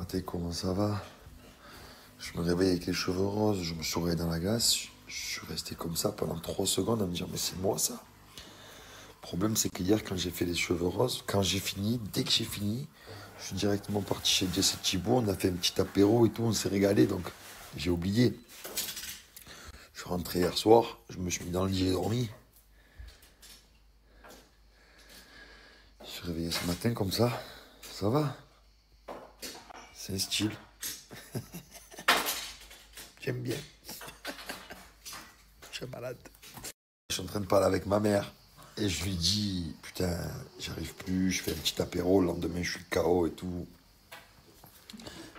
Maté, comment ça va? Je me réveille avec les cheveux roses, je me suis réveillé dans la glace, je suis resté comme ça pendant 3 secondes à me dire mais c'est moi ça. Le problème c'est qu'hier quand j'ai fait les cheveux roses, quand j'ai fini, dès que j'ai fini, je suis directement parti chez Jess et Thibaut, on a fait un petit apéro et tout, on s'est régalé donc j'ai oublié. Je suis rentré hier soir, je me suis mis dans le lit, j'ai dormi. Je suis réveillé ce matin comme ça va. C'est un style. J'aime bien. Je suis malade. Je suis en train de parler avec ma mère et je lui dis putain, j'arrive plus, je fais un petit apéro, le lendemain je suis KO et tout.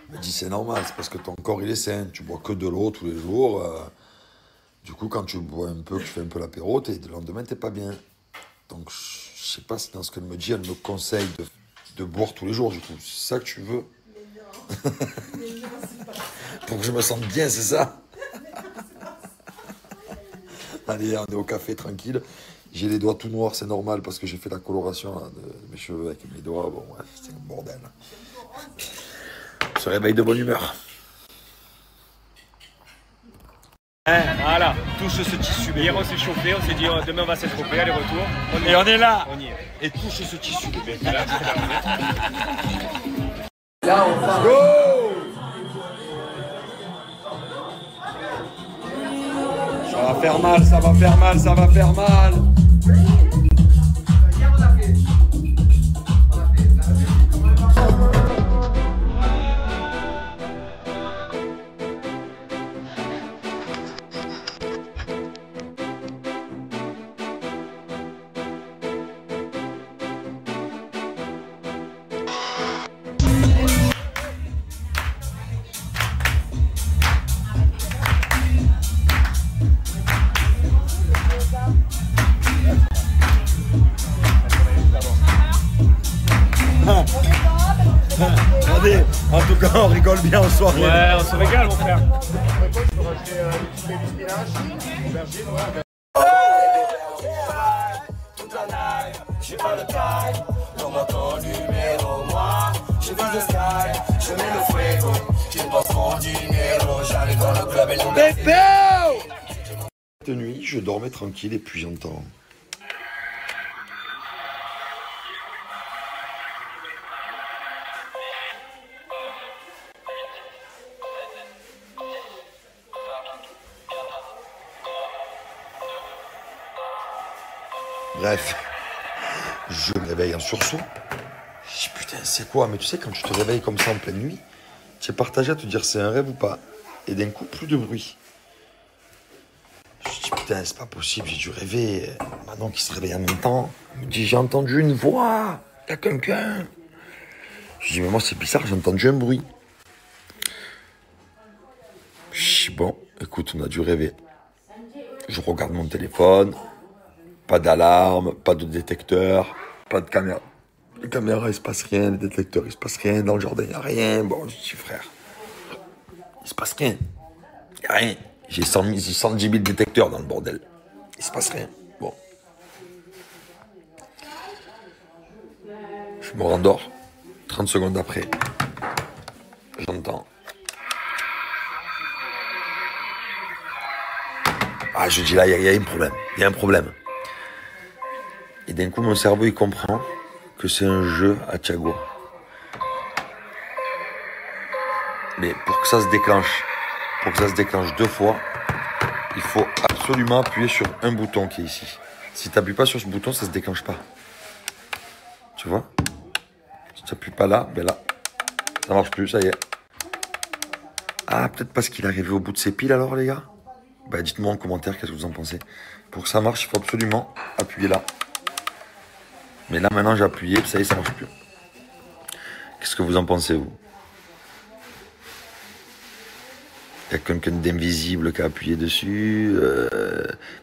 Elle me dit c'est normal, c'est parce que ton corps il est sain, tu bois que de l'eau tous les jours. Du coup quand tu bois un peu, que tu fais un peu l'apéro, le lendemain t'es pas bien. Donc je sais pas si dans ce qu'elle me dit, elle me conseille de boire tous les jours du coup. C'est ça que tu veux? Mais non, c'est pas ça. Pour que je me sente bien, c'est ça? Allez, on est au café tranquille. J'ai les doigts tout noirs, c'est normal parce que j'ai fait la coloration là, de mes cheveux avec mes doigts. Bon, bref, c'est un bordel. On se réveille de bonne humeur. Voilà, touche ce tissu. Hier on s'est chauffé, on s'est dit demain on va s'échauffer, aller-retour. Et on est là. On y est. Et touche ce tissu, bébé. Là, on part. Go! Ça va faire mal, ça va faire mal, ça va faire mal. Hier, on a fait. Regardez, en tout cas, on rigole bien en soirée. ouais, on se régale, mon frère. J'ai pas le time, donne-moi ton numéro, moi je vis le sky, je mets le fuego, tu penses mon dinero, j'arrive dans le club et l'on Cette nuit, je dormais tranquille et puis j'entends. Bref, je me réveille en sursaut. Je dis putain, c'est quoi? Mais tu sais, quand tu te réveilles comme ça en pleine nuit, tu es partagé à te dire c'est un rêve ou pas. Et d'un coup, plus de bruit. Je dis putain, c'est pas possible, j'ai dû rêver. Manon qui se réveille en même temps, elle me dit j'ai entendu une voix, il y a quelqu'un. Je dis mais moi c'est bizarre, j'ai entendu un bruit. Je dis bon, écoute, on a dû rêver. Je regarde mon téléphone. Pas d'alarme, pas de détecteur, pas de caméra. Les caméras, il se passe rien, les détecteurs, il se passe rien, dans le jardin, il n'y a rien. Bon, je dis, frère, il se passe rien. Il n'y a rien. J'ai 110 000 détecteurs dans le bordel. Il se passe rien. Bon. Je me rendors. 30 secondes après, j'entends. Ah, je dis là, il y a un problème. Il y a un problème. Et d'un coup, mon cerveau, il comprend que c'est un jeu à Thiago. Mais pour que ça se déclenche 2 fois, il faut absolument appuyer sur un bouton qui est ici. Si tu n'appuies pas sur ce bouton, ça ne se déclenche pas. Tu vois? Si tu n'appuies pas là, ben là, ça marche plus, ça y est. Ah, peut-être parce qu'il est arrivé au bout de ses piles alors, les gars? Ben, dites-moi en commentaire qu'est-ce que vous en pensez. Pour que ça marche, il faut absolument appuyer là. Mais là, maintenant, j'ai appuyé, ça y est, ça marche plus. Qu'est-ce que vous en pensez, vous? Il y a quelqu'un d'invisible qui a appuyé dessus,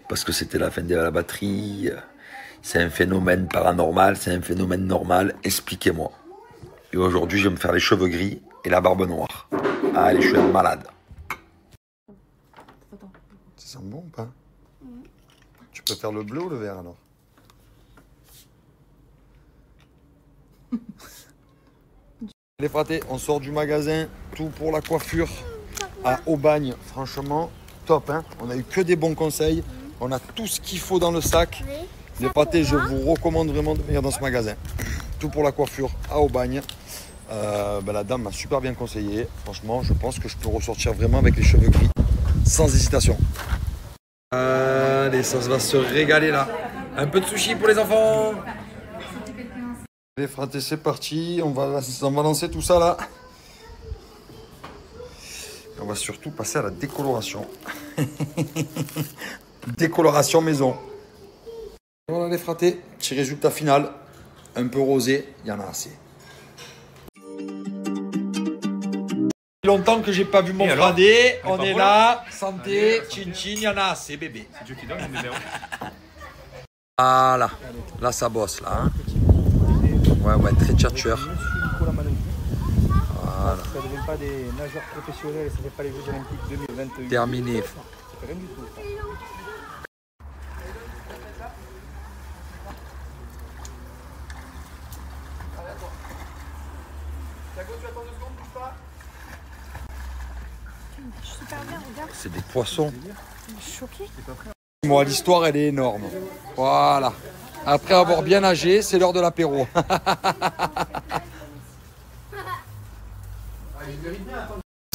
parce que c'était la fin de la batterie. C'est un phénomène paranormal, c'est un phénomène normal. Expliquez-moi. Et aujourd'hui, je vais me faire les cheveux gris et la barbe noire. Allez, je suis un malade. Ça sent bon ou pas? Tu peux faire le bleu ou le vert, alors? Les fratés, on sort du magasin, tout pour la coiffure à Aubagne. Franchement, top. Hein, on a eu que des bons conseils. On a tout ce qu'il faut dans le sac. Les fratés, je vous recommande vraiment de venir dans ce magasin. Tout pour la coiffure à Aubagne. La dame m'a super bien conseillé. Franchement, je pense que je peux ressortir vraiment avec les cheveux gris, sans hésitation. Allez, ça va se régaler là. Un peu de sushi pour les enfants. Les fratés, c'est parti. On va lancer tout ça là. On va surtout passer à la décoloration. Décoloration maison. Voilà les fratés, petit résultat final. Un peu rosé, il y en a assez. Longtemps que j'ai pas vu mon fradé. On est là, santé, chin chin, il y en a assez bébé. C'est Dieu qui donne le numéro. Voilà, là ça bosse là. Hein. Ouais, très tchatcheur. Voilà. Ça ne devient pas des nageurs professionnels, ça ne fait pas les Jeux Olympiques 2028. Terminé. Ça fait rien du tout. C'est des poissons. Je suis choquée. Moi, l'histoire, elle est énorme. Voilà. Après avoir bien nagé, c'est l'heure de l'apéro.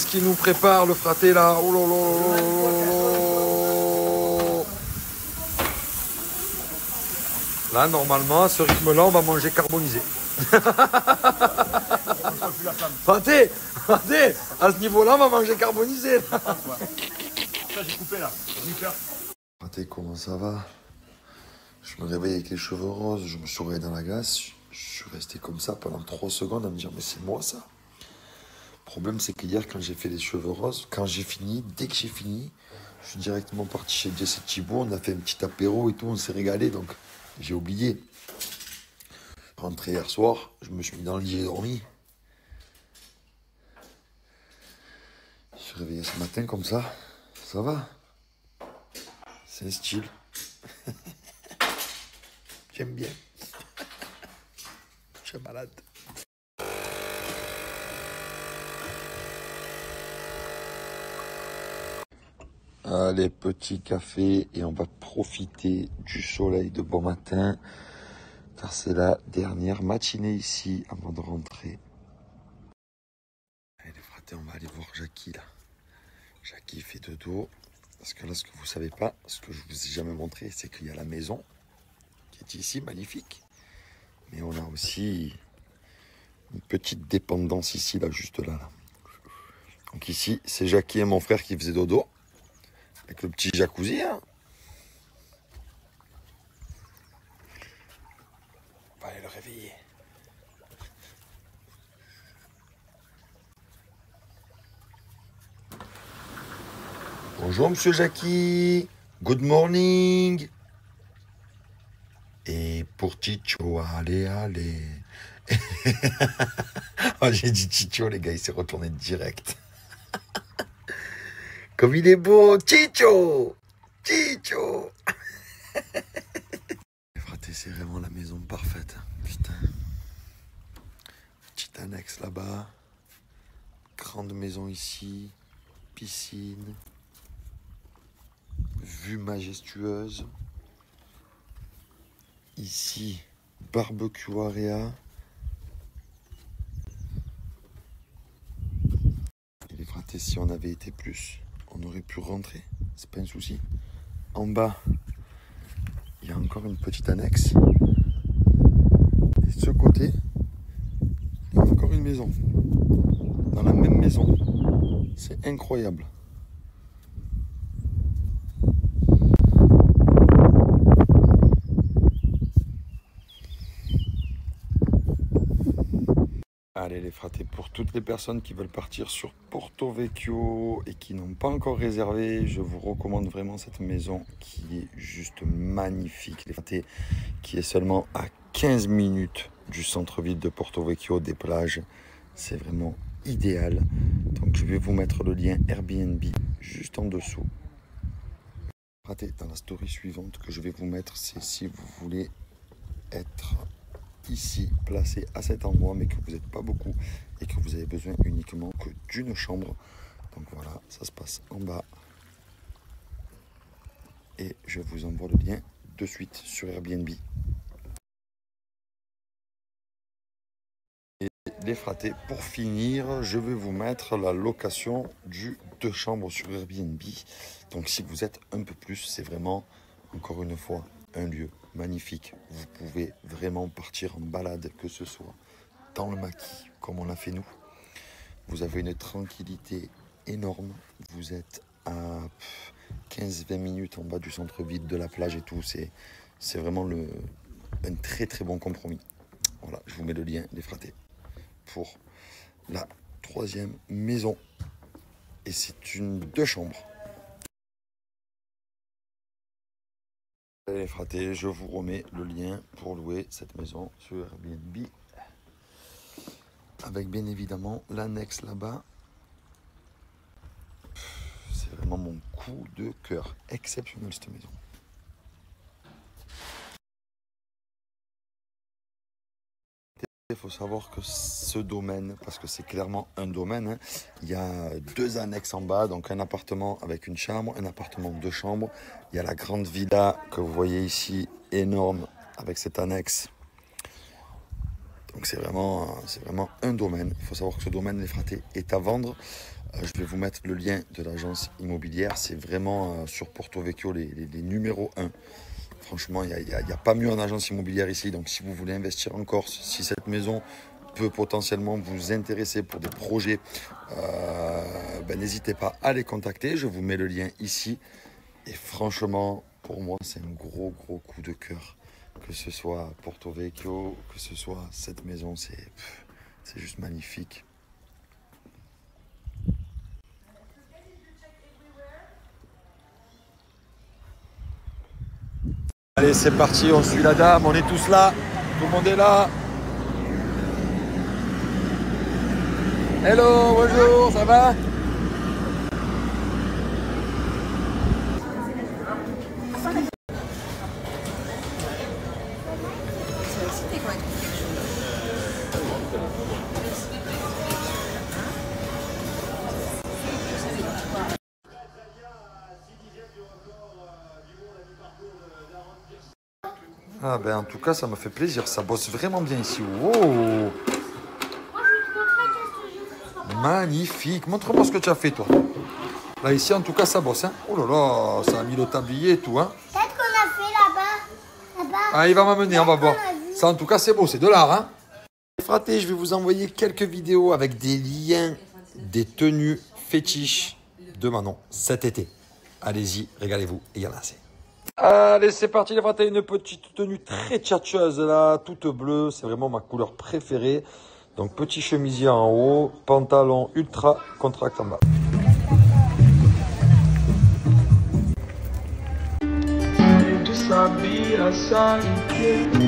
Ce qui nous prépare le fraté là. Oh là là là là. Là, normalement, à ce rythme-là, on va manger carbonisé. Fraté, à ce niveau-là, on va manger carbonisé. Ça, j'ai coupé là. Fraté, comment ça va? Je me réveille avec les cheveux roses, je me suis réveillé dans la glace. Je suis resté comme ça pendant 3 secondes à me dire, mais c'est moi ça? Le problème, c'est qu'hier, quand j'ai fait les cheveux roses, dès que j'ai fini, je suis directement parti chez Jess et Thibaut. On a fait un petit apéro et tout, on s'est régalé, donc j'ai oublié. Rentré hier soir, je me suis mis dans le lit et dormi. Je suis réveillé ce matin comme ça. Ça va? C'est un style. J'aime bien. Je suis malade. Allez, petit café et on va profiter du soleil de bon matin car c'est la dernière matinée ici avant de rentrer. Allez les fratés, on va aller voir Jackie là. Jackie fait dodo parce que là, ce que vous savez pas, ce que je vous ai jamais montré, c'est qu'il y a la maison qui est ici, magnifique. Mais on a aussi une petite dépendance ici, là, juste là. Donc ici, c'est Jackie et mon frère qui faisaient dodo. Avec le petit jacuzzi, hein. On va aller le réveiller. Bonjour, monsieur Jackie. Good morning. Et pour Chicho, allez. Oh, j'ai dit Chicho, les gars, il s'est retourné direct. Comme il est beau, Chicho. Fraté, c'est vraiment la maison parfaite. Putain. Petite annexe là-bas. Grande maison ici. Piscine. Vue majestueuse. Ici, barbecue area. Et les fratés, si on avait été plus, on aurait pu rentrer. C'est pas un souci. En bas, il y a encore une petite annexe. Et de ce côté, il y a encore une maison. Dans la même maison. C'est incroyable. Allez les fratés, pour toutes les personnes qui veulent partir sur Porto Vecchio et qui n'ont pas encore réservé, je vous recommande vraiment cette maison qui est juste magnifique. Les fratés, qui est seulement à 15 minutes du centre-ville de Porto Vecchio, des plages. C'est vraiment idéal. Donc je vais vous mettre le lien Airbnb juste en dessous. Fratés, dans la story suivante que je vais vous mettre, c'est si vous voulez être ici, placé à cet endroit, mais que vous n'êtes pas beaucoup et que vous avez besoin uniquement que d'une chambre. Donc voilà, ça se passe en bas. Et je vous envoie le lien de suite sur Airbnb. Et les fratés, pour finir, je vais vous mettre la location du 2 chambres sur Airbnb. Donc si vous êtes un peu plus, c'est vraiment, encore une fois, un lieu magnifique. Vous pouvez vraiment partir en balade, que ce soit dans le maquis, comme on l'a fait nous. Vous avez une tranquillité énorme. Vous êtes à 15-20 minutes en bas du centre-ville, de la plage et tout. C'est vraiment un très très bon compromis. Voilà, je vous mets le lien, les fratés, pour la 3e maison. Et c'est une 2 chambres. Les fratés, je vous remets le lien pour louer cette maison sur Airbnb. Avec bien évidemment l'annexe là-bas. C'est vraiment mon coup de cœur. Exceptionnel cette maison. Il faut savoir que ce domaine, parce que c'est clairement un domaine, hein, il y a 2 annexes en bas, donc un appartement avec une chambre, un appartement 2 chambres. Il y a la grande villa que vous voyez ici, énorme, avec cette annexe. Donc c'est vraiment un domaine. Il faut savoir que ce domaine, les fratés, est à vendre. Je vais vous mettre le lien de l'agence immobilière. C'est vraiment sur Porto Vecchio les numéros 1. Franchement, il n'y a pas mieux en agence immobilière ici. Donc si vous voulez investir en Corse, si cette maison peut potentiellement vous intéresser pour des projets, n'hésitez pas à les contacter. Je vous mets le lien ici. Et franchement, pour moi, c'est un gros coup de cœur. Que ce soit Porto Vecchio, que ce soit cette maison, c'est juste magnifique. Allez, c'est parti, on suit la dame, on est tous là, tout le monde est là. Hello, bonjour, ça va ? Ah ben en tout cas ça me fait plaisir, ça bosse vraiment bien ici. Wow. Magnifique, montre-moi ce que tu as fait toi. Là ici en tout cas ça bosse hein. Oh là là, ça a mis le tablier et tout hein. Peut-être qu'on a fait là-bas. Ah il va m'amener, on va voir. Ça en tout cas c'est beau, c'est de l'art hein. Fraté, je vais vous envoyer quelques vidéos avec des liens, des tenues fétiches de Manon cet été. Allez-y, régalez-vous, et il y en a assez. Allez, c'est parti les fratés, une petite tenue très tchatcheuse là, toute bleue, c'est vraiment ma couleur préférée. Donc petit chemisier en haut, pantalon ultra contract en bas. Tu sabia sair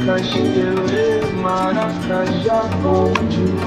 cacheiro maracajá onde